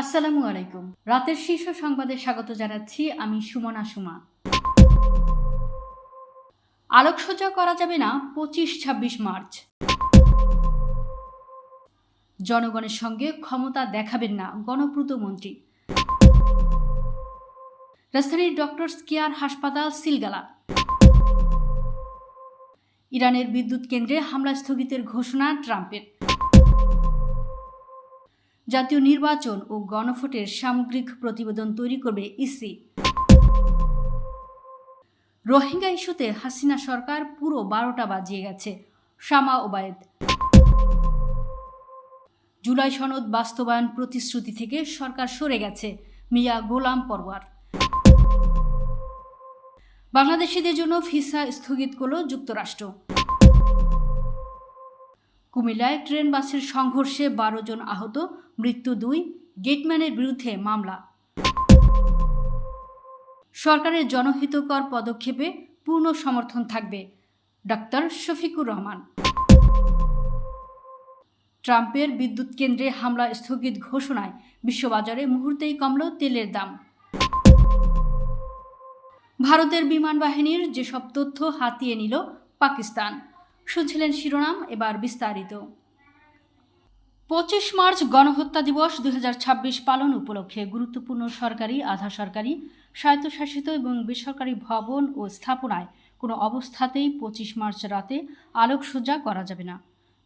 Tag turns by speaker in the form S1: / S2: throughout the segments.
S1: আসসালামু আলাইকুম। রাতের শীর্ষ সংবাদে স্বাগত জানাচ্ছি আমি সুমনা সুমা। আলোকসজ্জা করা যাবে না ২৫-২৬ মার্চ। জনগণের সঙ্গে ক্ষমতা দেখাবেন না গণপূর্ত মন্ত্রী। রাজধানীর ডক্টরস কেয়ার হাসপাতাল সিলগালা। ইরানের বিদ্যুৎ কেন্দ্রে হামলা স্থগিতের ঘোষণা ট্রাম্পের। জাতীয় নির্বাচন ও গণভোটের সামগ্রিক প্রতিবেদন তৈরি করবে ইসি। রোহিঙ্গা ইস্যুতে হাসিনা সরকার পুরো ১২টা বাজিয়ে গেছে, শামা ওবায়েদ। জুলাই সনদ বাস্তবায়ন প্রতিশ্রুতি থেকে সরকার সরে গেছে, মিয়া গোলাম পরওয়ার। বাংলাদেশিদের জন্য ভিসা স্থগিত করল যুক্তরাষ্ট্র। কুমিল্লায় ট্রেন বাসের সংঘর্ষে ১২ জন আহত, মৃত্যু ২, গেটম্যানের বিরুদ্ধে মামলা। সরকারের জনহিতকর পদক্ষেপে পূর্ণ সমর্থন থাকবে, ডাক্তার শফিকুর রহমান। ট্রাম্পের বিদ্যুৎ কেন্দ্রে হামলা স্থগিত ঘোষণায় বিশ্ববাজারে মুহূর্তেই কমল তেলের দাম। ভারতের বিমান বাহিনীর যেসব তথ্য হাতিয়ে নিল পাকিস্তান। শুনছিলেন শিরোনাম, এবার বিস্তারিত। ২৫ মার্চ গণহত্যা দিবস ২০২৬ পালন উপলক্ষে গুরুত্বপূর্ণ সরকারি, আধা সরকারি, স্বায়ত্তশাসিত এবং বেসরকারি ভবন ও স্থাপনায় কোনো অবস্থাতেই ২৫ মার্চ রাতে আলোকসজ্জা করা যাবে না।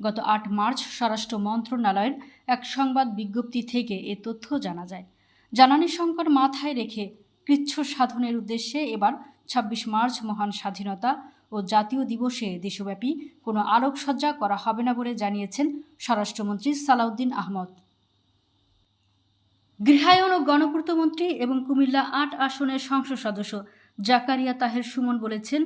S1: গত ৮ মার্চ স্বরাষ্ট্র মন্ত্রণালয়ের এক সংবাদ বিজ্ঞপ্তি থেকে এ তথ্য জানা যায়। জ্বালানি সংকট মাথায় রেখে কৃচ্ছ সাধনের উদ্দেশ্যে এবার ২৬ মার্চ মহান স্বাধীনতা ও জাতীয় দিবসে দেশব্যাপী কোনো আলোকসজ্জা করা হবে না বলে জানিয়েছেন স্বরাষ্ট্রমন্ত্রী সালাউদ্দিন আহমদ। গৃহায়ন ও গণপূর্ত মন্ত্রী এবং কুমিল্লা ৮ আসনের সংসদ সদস্য জাকারিয়া তাহের সুমন বলেছেন,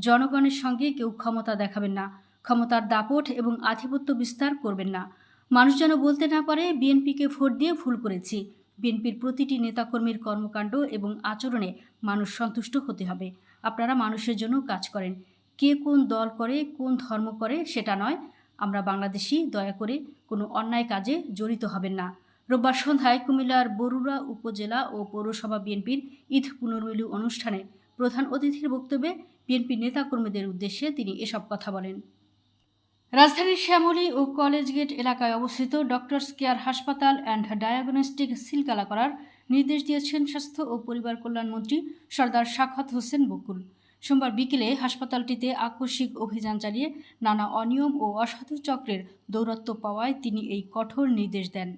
S1: জনগণের সঙ্গে কেউ ক্ষমতা দেখাবেন না, ক্ষমতার দাপট এবং আধিপত্য বিস্তার করবেন না। মানুষ যেন বলতে না পারে বিএনপিকে ভোট দিয়ে ভুল করেছি। বিএনপির প্রতিটি নেতাকর্মীর কর্মকাণ্ড এবং আচরণে মানুষ সন্তুষ্ট হতে হবে। আপনারা মানুষের জন্য কাজ করেন, কে কোন দল করে, কোন ধর্ম করে সেটা নয়। আমরা বাংলাদেশি, দয়া করে কোনো অন্যায় কাজে জড়িত হবেন না। রোববার সন্ধ্যায় কুমিল্লার বরুড়া উপজেলা ও পৌরসভা বিএনপির ঈদ পুনর্মিলনী অনুষ্ঠানে প্রধান অতিথির বক্তব্যে বিএনপি নেতাকর্মীদের উদ্দেশ্যে তিনি এসব কথা বলেন। রাজধানীর শ্যামলী ও কলেজ গেট এলাকায় অবস্থিত ডক্টরস কেয়ার হাসপাতাল অ্যান্ড ডায়াগনস্টিক সিলগালা করার নির্দেশ দিয়েছেন স্বাস্থ্য ও পরিবার কল্যাণ মন্ত্রী সরদার সাখাওয়াত হোসেন বকুল। সোমবার বিকেলে হাসপাতালটিতে আকস্মিক অভিযান চালিয়ে নানা অনিয়ম ও অসাধু চক্রের দৌরাত্ম্য পাওয়ায় তিনি এই কঠোর নির্দেশ দেন।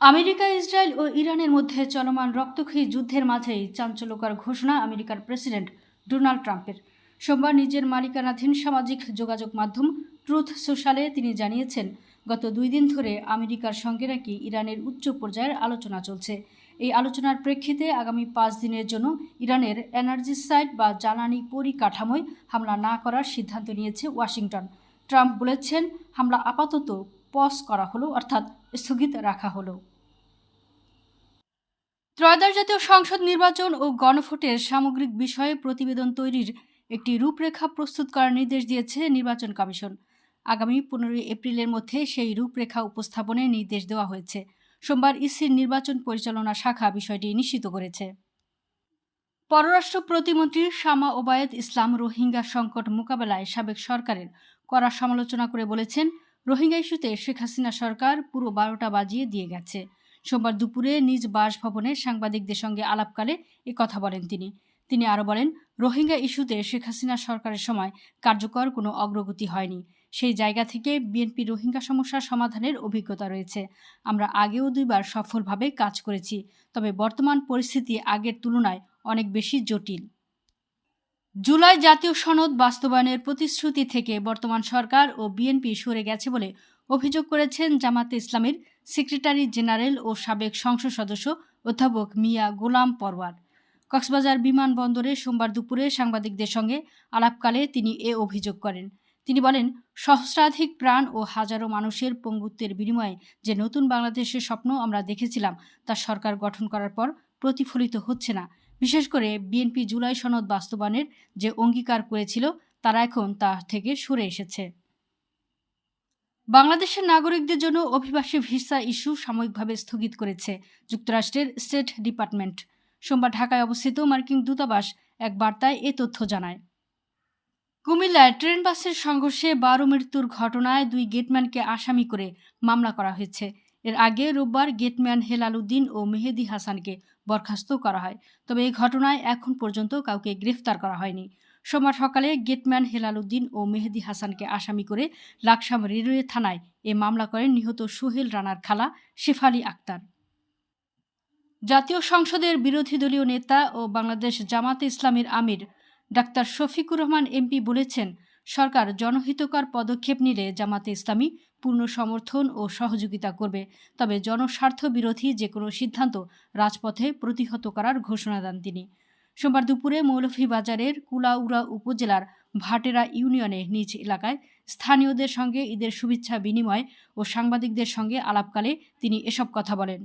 S1: আমেরিকা, ইসরায়েল ও ইরানের মধ্যে চলমান রক্তক্ষয়ী যুদ্ধের মাঝেই চাঞ্চল্যকর ঘোষণা আমেরিকার প্রেসিডেন্ট ডোনাল্ড ট্রাম্পের। সোমবার নিজের মালিকানাধীন সামাজিক যোগাযোগ মাধ্যম ট্রুথ সোশ্যালে তিনি জানিয়েছেন, গত 2 দিন ধরে আমেরিকার সঙ্গে নাকি ইরানের উচ্চ পর্যায়ের আলোচনা চলছে। এই আলোচনার প্রেক্ষিতে আগামী 5 দিনের জন্য ইরানের এনার্জি সাইট বা জ্বালানি পরিকাঠামোয় হামলা না করার সিদ্ধান্ত নিয়েছে ওয়াশিংটন। ট্রাম্প বলেছেন, হামলা আপাতত পজ করা হলো, অর্থাৎ স্থগিত রাখা হলো। ত্রয়োদশ জাতীয় সংসদ নির্বাচন ও গণভোটের সামগ্রিক বিষয়ে প্রতিবেদন তৈরির একটি রূপরেখা প্রস্তুত করার নির্দেশ দিয়েছে নির্বাচন কমিশন। আগামী 15 এপ্রিলের মধ্যে সেই রূপরেখা উপস্থাপনের নির্দেশ দেওয়া হয়েছে। সোমবার ইসির নির্বাচন পরিচালনা শাখা বিষয়টি নিশ্চিত করেছে। পররাষ্ট্র প্রতিমন্ত্রী শামা ওবায়েদ ইসলাম রোহিঙ্গা সংকট মোকাবেলায় সাবেক সরকারের কড়া সমালোচনা করে বলেছেন, রোহিঙ্গা ইস্যুতে শেখ হাসিনা সরকার পুরো 12টা বাজিয়ে দিয়ে গেছে। সোমবার দুপুরে নিজ বাসভবনে সাংবাদিকদের সঙ্গে আলাপকালে কথা বলেন তিনি আরও বলেন, রোহিঙ্গা ইস্যুতে শেখ হাসিনা সরকারের সময় কার্যকর কোনো অগ্রগতি হয়নি। সেই জায়গা থেকে বিএনপি রোহিঙ্গা সমস্যার সমাধানের অভিজ্ঞতা রয়েছে। আমরা আগেও 2 বার সফলভাবে কাজ করেছি, তবে বর্তমান পরিস্থিতি আগের তুলনায় অনেক বেশি জটিল। জুলাই জাতীয় সনদ বাস্তবায়নের প্রতিশ্রুতি থেকে বর্তমান সরকার ও বিএনপি সরে গেছে বলে অভিযোগ করেছেন জামাতে ইসলামীর সেক্রেটারি জেনারেল ও সাবেক সংসদ সদস্য অধ্যাপক মিয়া গোলাম পরওয়ার। কক্সবাজার বিমানবন্দরে সোমবার দুপুরে সাংবাদিকদের সঙ্গে আলাপকালে তিনি এ অভিযোগ করেন। তিনি বলেন, সহস্রাধিক প্রাণ ও হাজারো মানুষের পঙ্গুত্বের বিনিময়ে যে নতুন বাংলাদেশের স্বপ্ন আমরা দেখেছিলাম তা সরকার গঠন করার পর প্রতিফলিত হচ্ছে না। বিশেষ করে বিএনপি জুলাই সনদ বাস্তবায়নের যে অঙ্গীকার করেছিল তারা এখন তা থেকে সরে এসেছে। বাংলাদেশের নাগরিকদের জন্য অভিবাসী ভিসা ইস্যু সাময়িকভাবে স্থগিত করেছে যুক্তরাষ্ট্রের স্টেট ডিপার্টমেন্ট। সোমবার ঢাকায় অবস্থিত মার্কিন দূতাবাস এক বার্তায় এ তথ্য জানায়। কুমিল্লায় ট্রেন বাসের সংঘর্ষে 12 মৃত্যুর ঘটনায় 2 গেটম্যানকে আসামি করে মামলা করা হয়েছে। এর আগে রোববার গেটম্যান হেলাল উদ্দিন ও মেহেদী হাসানকে বরখাস্ত করা হয়, তবে এই ঘটনায় এখন পর্যন্ত কাউকে গ্রেফতার করা হয়নি। সোমবার সকালে গেটম্যান হেলাল উদ্দিন ও মেহেদী হাসানকে আসামি করে লাকসাম রেলওয়ে থানায় এ মামলা করেন নিহত সোহেল রানার খালা শেফালী আক্তার। জাতীয় সংসদের বিরোধী দলীয় নেতা ও বাংলাদেশ জামাতে ইসলামীর আমির ডাক্তার শফিকুর রহমান এমপি বলেছেন, সরকার জনহিতকর পদক্ষেপ নিলে জামাতে ইসলামী পূর্ণ সমর্থন ও সহযোগিতা করবে, তবে জনস্বার্থ বিরোধী যে কোনো সিদ্ধান্ত রাজপথে প্রতিহত করার ঘোষণা দেন তিনি। সোমবার দুপুরে মৌলভীবাজারের কুলাউড়া উপজেলার ভাটেরা ইউনিয়নে নিজ এলাকায় স্থানীয়দের সঙ্গে ঈদের শুভেচ্ছা বিনিময় ও সাংবাদিকদের সঙ্গে আলাপকালে তিনি এসব কথা বলেন।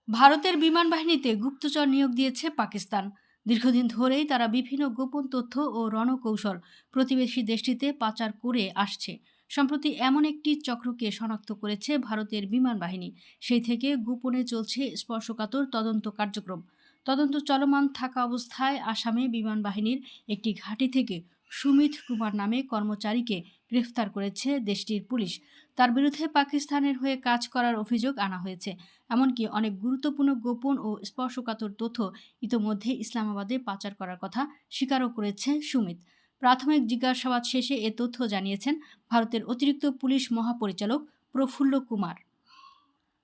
S1: ভারতের বিমান বাহিনীতে গুপ্তচর নিয়োগ দিয়েছে পাকিস্তান। দীর্ঘদিন ধরেই তারা বিভিন্ন গোপন তথ্য ও রণকৌশল প্রতিবেশী দেশটিতে পাচার করে আসছে। সম্প্রতি এমন একটি চক্রকে শনাক্ত করেছে ভারতের বিমান বাহিনী। সেই থেকে গোপনে চলছে স্পর্শকাতর তদন্ত কার্যক্রম। তদন্ত চলমান থাকা অবস্থায় আসামে বিমান বাহিনীর একটি ঘাঁটি থেকে সুমিত কুমার নামে কর্মচারীকে গ্রেফতার করেছে দেশটির পুলিশ। তার বিরুদ্ধে পাকিস্তানের হয়ে কাজ করার অভিযোগ আনা হয়েছে। এমনকি অনেক গুরুত্বপূর্ণ গোপন ও স্পর্শকাতর তথ্য ইতোমধ্যে ইসলামাবাদে পাচার করার কথা স্বীকারও করেছে সুমিত। প্রাথমিক জিজ্ঞাসাবাদ শেষে এ তথ্য জানিয়েছেন ভারতের অতিরিক্ত পুলিশ মহাপরিচালক প্রফুল্ল কুমার।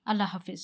S1: আল্লাহ হাফেজ।